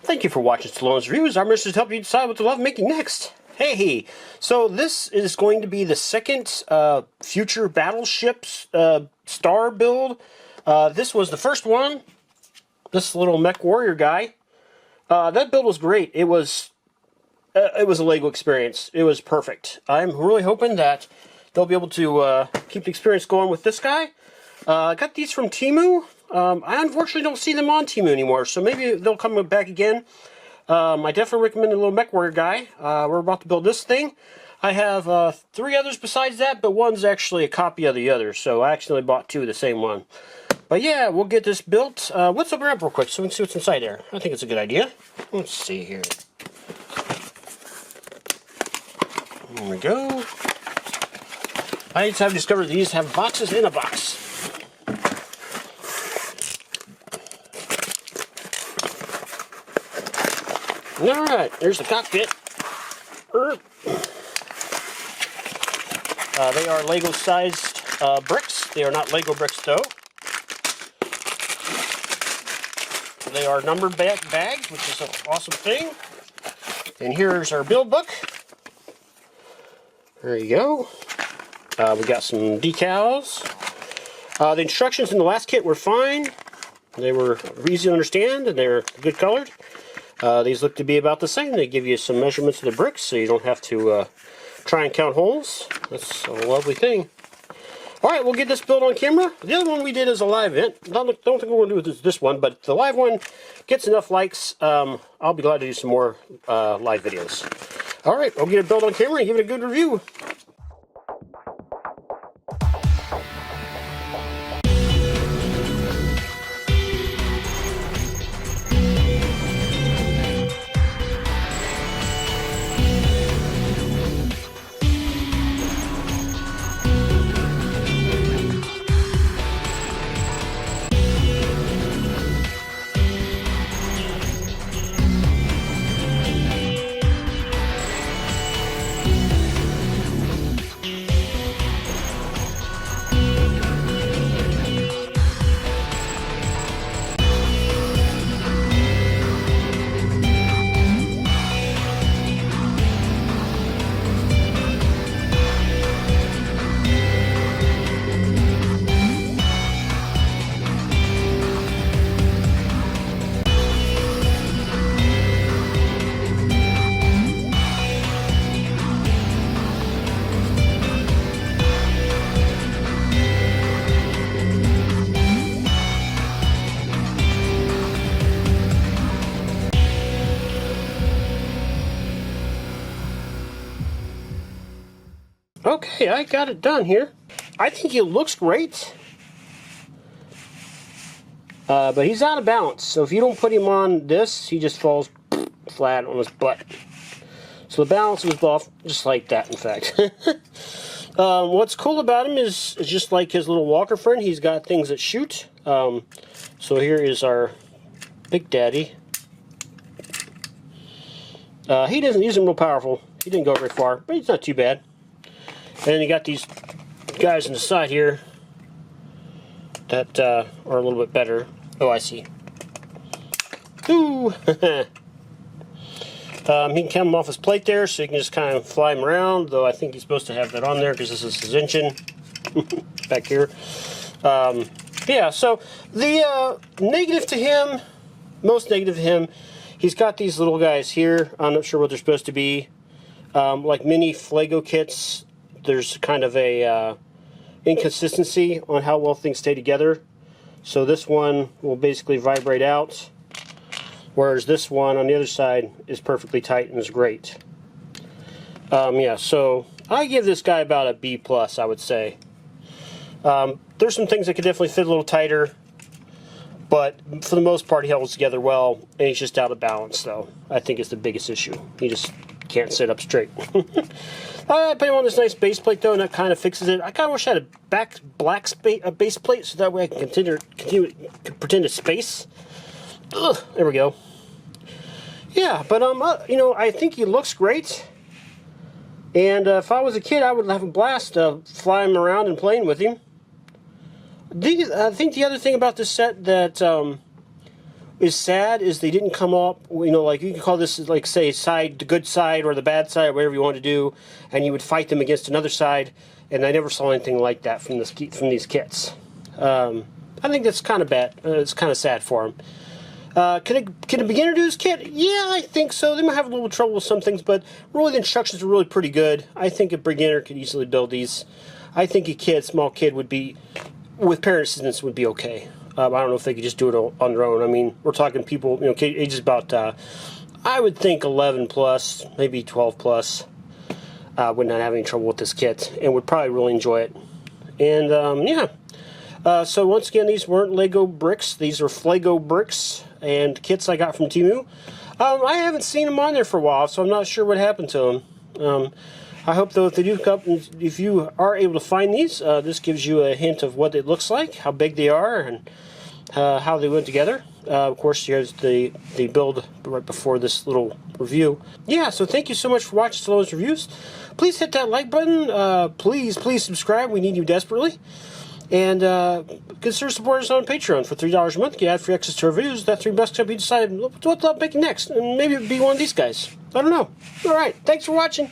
Thank you for watching Stallone's Reviews. Our mission is to help you decide what to love making next. Hey, so this is going to be the second future Battleships star build. This was the first one. This little mech warrior guy. That build was great. It was a LEGO experience. It was perfect. I'm really hoping that they'll be able to keep the experience going with this guy. I got these from Temu. I unfortunately don't see them on Temu anymore, so maybe they'll come back again. I definitely recommend the little mech warrior guy. We're about to build this thing. I have 3 others besides that, but one's actually a copy of the other, so I accidentally bought 2 of the same one. But yeah, we'll get this built. Let's open it up real quick so we can see what's inside there. I think it's a good idea. Let's see here. There we go. I've discovered these have boxes in a box. Alright, there's the cockpit. They are LEGO-sized bricks. They are not LEGO bricks, though. They are numbered bags, which is an awesome thing. And here's our build book. There you go. We got some decals. The instructions in the last kit were fine. They were easy to understand, and they're good colored. These look to be about the same. They give you some measurements of the bricks, so you don't have to try and count holes. That's a lovely thing. Alright, we'll get this built on camera. The other one we did is a live event. Don't think we're going to do this one, but the live one gets enough likes. I'll be glad to do some more live videos. Alright, we'll get it built on camera and give it a good review. Okay, I got it done here. I think it looks great. But he's out of balance, so if you don't put him on this, he just falls flat on his butt. So the balance was off, just like that, in fact. What's cool about him is just like his little walker friend, he's got things that shoot. So here is our Big Daddy. He isn't real powerful. He didn't go very far, but he's not too bad. And then you got these guys on the side here that are a little bit better. Oh, I see. Ooh! He can come off his plate there, so you can just kind of fly him around, though I think he's supposed to have that on there because this is his engine back here. Yeah, so the negative to him, most negative to him, he's got these little guys here. I'm not sure what they're supposed to be. Like mini FLego kits, there's kind of a inconsistency on how well things stay together. So this one will basically vibrate out, whereas this one on the other side is perfectly tight and is great. Yeah, so I give this guy about a B+, I would say. There's some things that could definitely fit a little tighter, but for the most part he holds together well, and he's just out of balance, though. I think it's the biggest issue. He just can't sit up straight. I put him on this nice base plate, though, and that kind of fixes it. I kind of wish I had a black base plate, so that way I can continue pretend to space. Ugh, there we go. Yeah, but you know, I think he looks great. And if I was a kid, I would have a blast flying him around and playing with him. I think the other thing about this set that is sad is they didn't come up, you know, like you can call this, like, say, side, the good side or the bad side, whatever you want to do, and you would fight them against another side, and I never saw anything like that from these kits. I think that's kind of bad. It's kind of sad for them. Can a beginner do this kit? Yeah, I think so. They might have a little trouble with some things, but really the instructions are really pretty good. I think a beginner could easily build these. I think a small kid would be, with parent assistance, would be okay. I don't know if they could just do it on their own. I mean, we're talking people, you know, ages about, I would think 11 plus, maybe 12 plus, would not have any trouble with this kit and would probably really enjoy it. And, yeah. So once again, these weren't Lego bricks. These are FLego bricks and kits I got from Temu. I haven't seen them on there for a while, so I'm not sure what happened to them. I hope, though, if they do come, if you are able to find these, this gives you a hint of what it looks like, how big they are, and how they went together. Of course, here's the build right before this little review. Yeah, so thank you so much for watching those reviews. Please hit that like button. Please subscribe. We need you desperately. And consider supporting us on Patreon for $3 a month. Get ad-free access to our videos. That $3 help you decide what to making next. And maybe it'd be one of these guys. I don't know. All right. Thanks for watching.